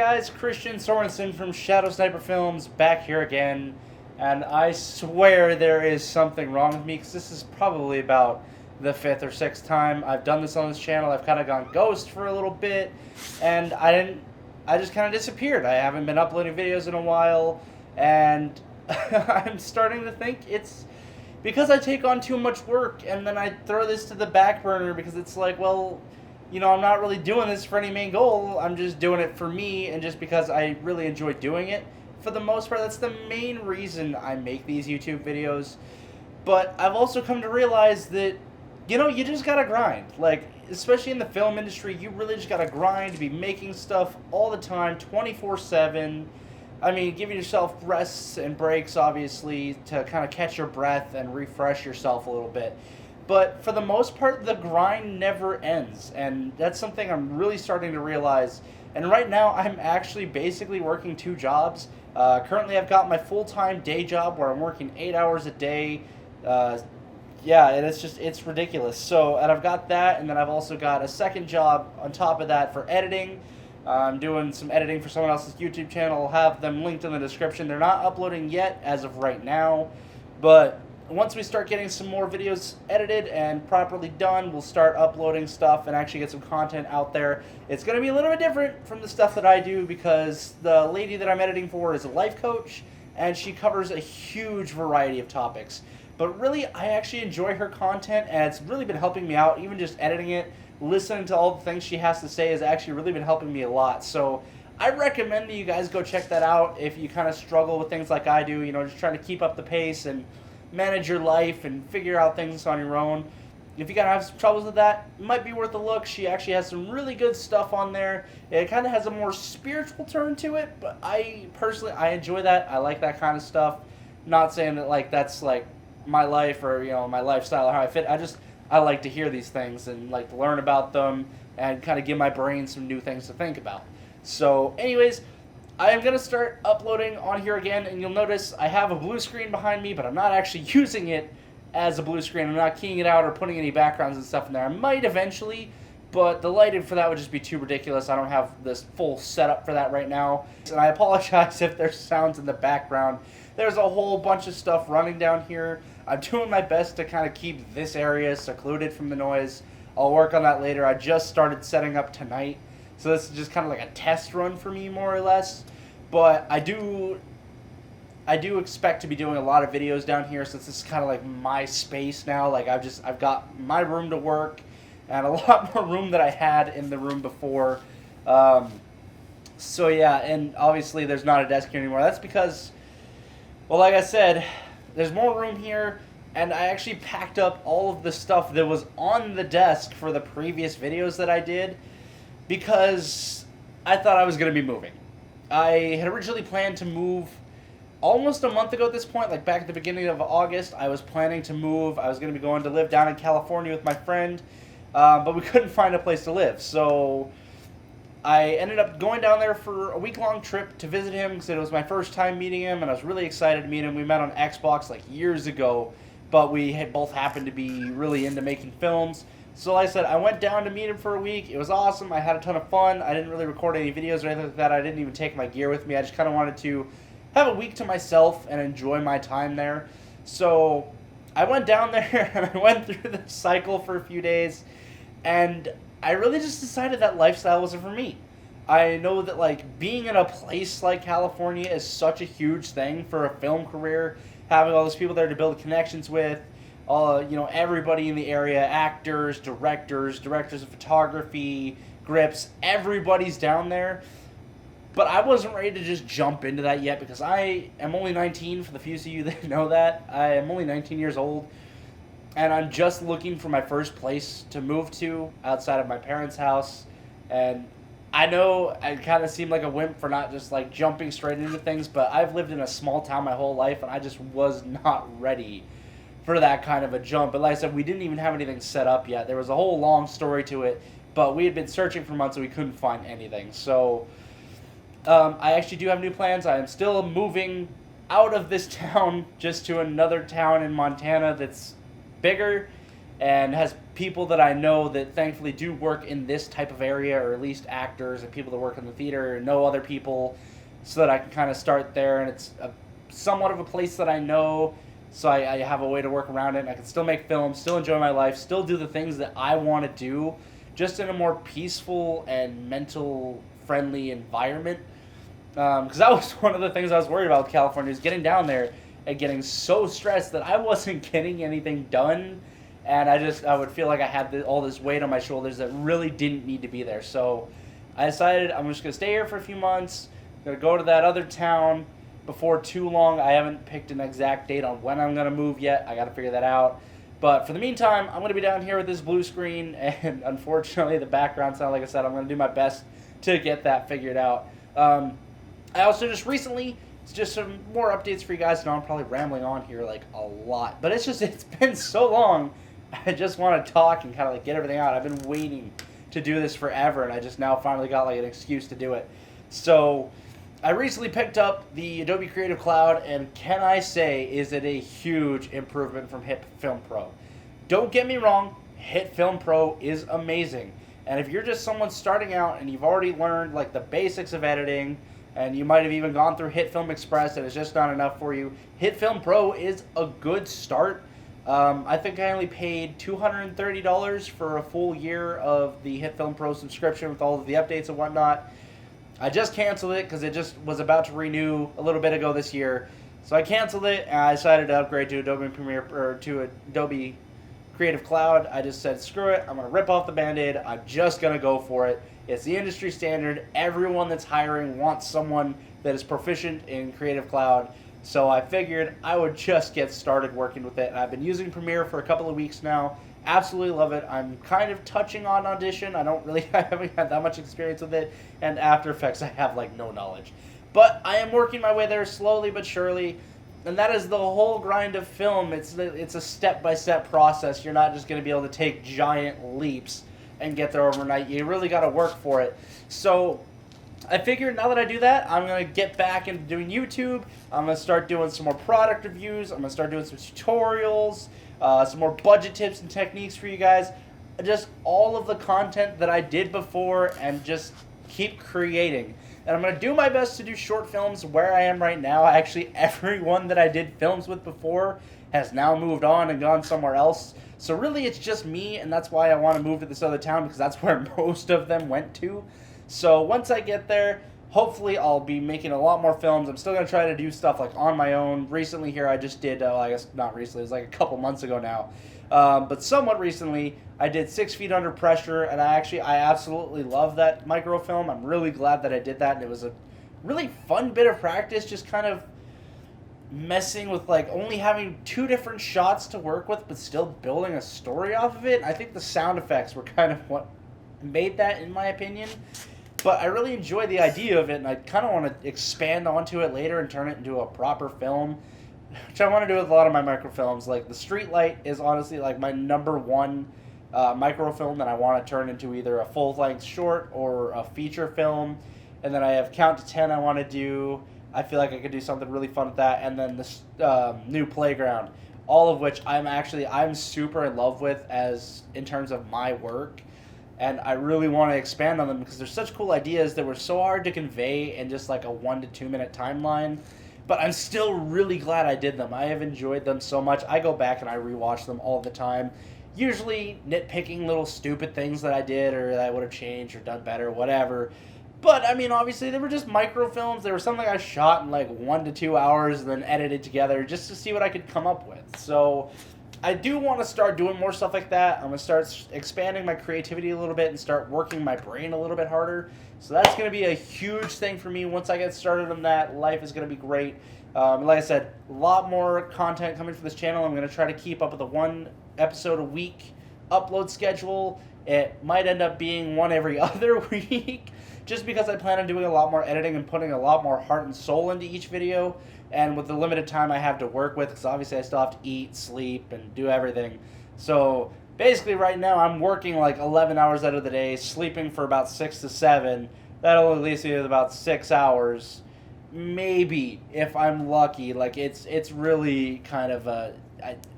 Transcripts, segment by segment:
guys? Christian Sorensen from Shadow Sniper Films back here again. And I swear there is something wrong with me because this is probably about the 5th or 6th time I've done this on this channel. I've kind of gone ghost for a little bit and I just kind of disappeared. I haven't been uploading videos in a while and I'm starting to think it's because I take on too much work and then I throw this to the back burner because it's like, well, you know, I'm not really doing this for any main goal. I'm just doing it for me and just because I really enjoy doing it. For the most part, that's the main reason I make these YouTube videos. But I've also come to realize that, you know, you just gotta grind. Like, especially in the film industry, you really just gotta grind to be making stuff all the time, 24/7. I mean, giving yourself rests and breaks, obviously, to kind of catch your breath and refresh yourself a little bit. But for the most part, the grind never ends, and that's something I'm really starting to realize. And right now, I'm actually basically working 2 jobs. Currently, I've got my full-time day job where I'm working 8 hours a day. Yeah, and it's ridiculous. So, and I've got that, and then I've also got a second job on top of that for editing. I'm doing some editing for someone else's YouTube channel. I'll have them linked in the description. They're not uploading yet as of right now, but once we start getting some more videos edited and properly done, we'll start uploading stuff and actually get some content out there. It's going to be a little bit different from the stuff that I do because the lady that I'm editing for is a life coach and she covers a huge variety of topics. But really, I actually enjoy her content and it's really been helping me out. Even just editing it, listening to all the things she has to say has actually really been helping me a lot. So I recommend that you guys go check that out if you kind of struggle with things like I do, you know, just trying to keep up the pace and manage your life and figure out things on your own. If you gotta have some troubles with that, it might be worth a look. She actually has some really good stuff on there. It kind of has a more spiritual turn to it, but I personally enjoy that. I like that kind of stuff. Not saying that like that's like my life or, you know, my lifestyle or how I fit. I like to hear these things and like to learn about them and kind of give my brain some new things to think about. So anyways, I am going to start uploading on here again, and you'll notice I have a blue screen behind me, but I'm not actually using it as a blue screen. I'm not keying it out or putting any backgrounds and stuff in there. I might eventually, but the lighting for that would just be too ridiculous. I don't have this full setup for that right now. And I apologize if there's sounds in the background. There's a whole bunch of stuff running down here. I'm doing my best to kind of keep this area secluded from the noise. I'll work on that later. I just started setting up tonight. So this is just kind of like a test run for me, more or less. But I do expect to be doing a lot of videos down here since this is kind of like my space now. Like I've got my room to work and a lot more room that I had in the room before. So yeah, and obviously there's not a desk here anymore. That's because, well, like I said, there's more room here. And I actually packed up all of the stuff that was on the desk for the previous videos that I did, because I thought I was going to be moving. I had originally planned to move almost a month ago at this point, like back at the beginning of August. I was planning to move. I was going to be going to live down in California with my friend, but we couldn't find a place to live. So I ended up going down there for a week-long trip to visit him because it was my first time meeting him, and I was really excited to meet him. We met on Xbox like years ago, but we had both happened to be really into making films. So like I said, I went down to meet him for a week. It was awesome. I had a ton of fun. I didn't really record any videos or anything like that. I didn't even take my gear with me. I just kind of wanted to have a week to myself and enjoy my time there. So I went down there and I went through the cycle for a few days. And I really just decided that lifestyle wasn't for me. I know that like being in a place like California is such a huge thing for a film career. Having all those people there to build connections with. You know, everybody in the area, actors, directors of photography, grips, everybody's down there. But I wasn't ready to just jump into that yet because I am only 19, for the few of you that know that. I am only 19 years old, and I'm just looking for my first place to move to outside of my parents' house. And I know I kind of seem like a wimp for not just like jumping straight into things, but I've lived in a small town my whole life, and I just was not ready for that kind of a jump. But like I said, we didn't even have anything set up yet. There was a whole long story to it, but we had been searching for months and we couldn't find anything. So I actually do have new plans. I am still moving out of this town just to another town in Montana that's bigger and has people that I know that thankfully do work in this type of area, or at least actors and people that work in the theater and know other people, so that I can kind of start there, and it's somewhat of a place that I know, so I have a way to work around it, and I can still make films, still enjoy my life, still do the things that I want to do, just in a more peaceful and mental friendly environment. Because that was one of the things I was worried about with California, is getting down there and getting so stressed that I wasn't getting anything done, and I would feel like I had all this weight on my shoulders that really didn't need to be there. So I decided I'm just going to stay here for a few months, going to go to that other town before too long. I haven't picked an exact date on when I'm going to move yet. I got to figure that out. But for the meantime, I'm going to be down here with this blue screen, and unfortunately the background sound, like I said, I'm going to do my best to get that figured out. I also just recently, it's just some more updates for you guys. Now I'm probably rambling on here like a lot, but it's been so long. I just want to talk and kind of like get everything out. I've been waiting to do this forever, and I just now finally got like an excuse to do it. So I recently picked up the Adobe Creative Cloud, and can I say, is it a huge improvement from Hit Film Pro? Don't get me wrong, Hit Film Pro is amazing. And if you're just someone starting out and you've already learned like the basics of editing, and you might have even gone through Hit Film Express and it's just not enough for you, Hit Film Pro is a good start. I think I only paid $230 for a full year of the Hit Film Pro subscription with all of the updates and whatnot. I just canceled it because it just was about to renew a little bit ago this year. So I canceled it, and I decided to upgrade to Adobe Premiere, or to Adobe Creative Cloud. I just said, screw it, I'm going to rip off the Band-Aid. I'm just going to go for it. It's the industry standard. Everyone that's hiring wants someone that is proficient in Creative Cloud. So I figured I would just get started working with it. And I've been using Premiere for a couple of weeks now. Absolutely love it. I'm kind of touching on Audition. I haven't had that much experience with it. And After Effects, I have like no knowledge. But I am working my way there slowly but surely. And that is the whole grind of film. It's a step-by-step process. You're not just going to be able to take giant leaps and get there overnight. You really got to work for it. So I figured now that I do that, I'm going to get back into doing YouTube. I'm going to start doing some more product reviews. I'm going to start doing some tutorials, some more budget tips and techniques for you guys. Just all of the content that I did before, and just keep creating. And I'm going to do my best to do short films where I am right now. Actually, everyone that I did films with before has now moved on and gone somewhere else. So really, it's just me, and that's why I want to move to this other town, because that's where most of them went to. So once I get there, hopefully I'll be making a lot more films. I'm still going to try to do stuff like on my own. Recently here, I just did, I guess not recently, it was like a couple months ago now. But somewhat recently, I did 6 Feet Under Pressure, and I absolutely love that microfilm. I'm really glad that I did that, and it was a really fun bit of practice, just kind of messing with like only having 2 different shots to work with, but still building a story off of it. I think the sound effects were kind of what made that, in my opinion. But I really enjoy the idea of it, and I kind of want to expand onto it later and turn it into a proper film, which I want to do with a lot of my microfilms. Like the Streetlight is honestly like my number one microfilm that I want to turn into either a full-length short or a feature film. And then I have Count to 10 I want to do. I feel like I could do something really fun with that. And then this new Playground, all of which I'm super in love with as in terms of my work. And I really want to expand on them because they're such cool ideas that were so hard to convey in just like a 1 to 2 minute timeline. But I'm still really glad I did them. I have enjoyed them so much. I go back and I rewatch them all the time. Usually nitpicking little stupid things that I did or that I would have changed or done better, whatever. But, I mean, obviously, they were just microfilms. They were something I shot in like 1 to 2 hours and then edited together just to see what I could come up with. So I do want to start doing more stuff like that. I'm going to start expanding my creativity a little bit and start working my brain a little bit harder. So that's going to be a huge thing for me. Once I get started on that, life is going to be great. Like I said, a lot more content coming for this channel. I'm going to try to keep up with a 1 episode a week upload schedule. It might end up being 1 every other week, just because I plan on doing a lot more editing and putting a lot more heart and soul into each video. And with the limited time I have to work with, because obviously I still have to eat, sleep, and do everything. So basically right now I'm working like 11 hours out of the day, sleeping for about 6 to 7. That only leaves me with about 6 hours, maybe, if I'm lucky. Like it's really kind of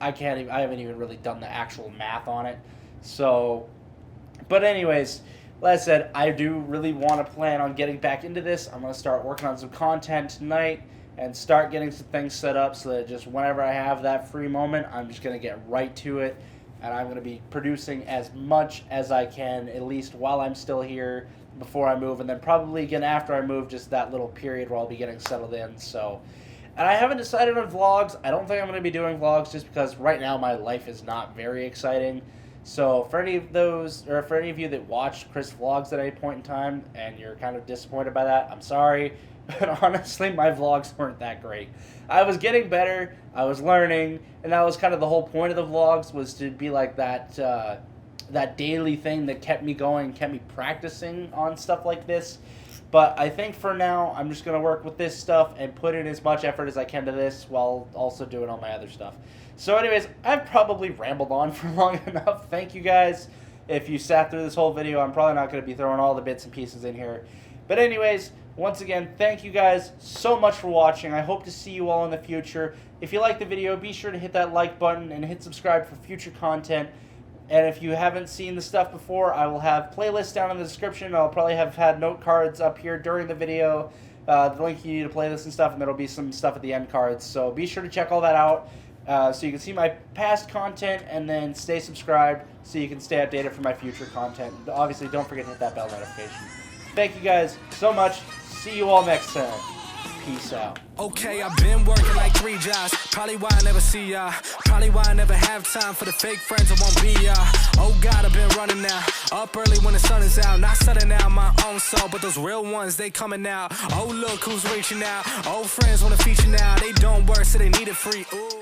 I can't even, I haven't even really done the actual math on it. So, but anyways, like I said, I do really want to plan on getting back into this. I'm going to start working on some content tonight and start getting some things set up so that just whenever I have that free moment, I'm just going to get right to it. And I'm going to be producing as much as I can, at least while I'm still here, before I move. And then probably again after I move, just that little period where I'll be getting settled in. So, and I haven't decided on vlogs. I don't think I'm going to be doing vlogs just because right now my life is not very exciting. So for any of those, or for any of you that watched Chris vlogs at any point in time and you're kind of disappointed by that, I'm sorry. But honestly, my vlogs weren't that great. I was getting better, I was learning, and that was kind of the whole point of the vlogs, was to be like that that daily thing that kept me going, kept me practicing on stuff like this. But I think for now, I'm just going to work with this stuff and put in as much effort as I can to this while also doing all my other stuff. So anyways, I've probably rambled on for long enough. Thank you guys. If you sat through this whole video, I'm probably not going to be throwing all the bits and pieces in here. But anyways, once again, thank you guys so much for watching. I hope to see you all in the future. If you like the video, be sure to hit that like button and hit subscribe for future content. And if you haven't seen the stuff before, I will have playlists down in the description. I'll probably have had note cards up here during the video, the link you need to play this and stuff, and there'll be some stuff at the end cards. So be sure to check all that out so you can see my past content, and then stay subscribed so you can stay updated for my future content. Obviously, don't forget to hit that bell notification. Thank you guys so much. See you all next time. Peace out. Okay, I've been working like 3 jobs. Probably why I never see ya. Probably why I never have time for the fake friends that won't be ya. Oh God, I've been running now. Up early when the sun is out. Not setting out my own soul, but those real ones, they coming out. Oh, look who's reaching out. Old friends wanna feature now. They don't work, so they need it free. Ooh.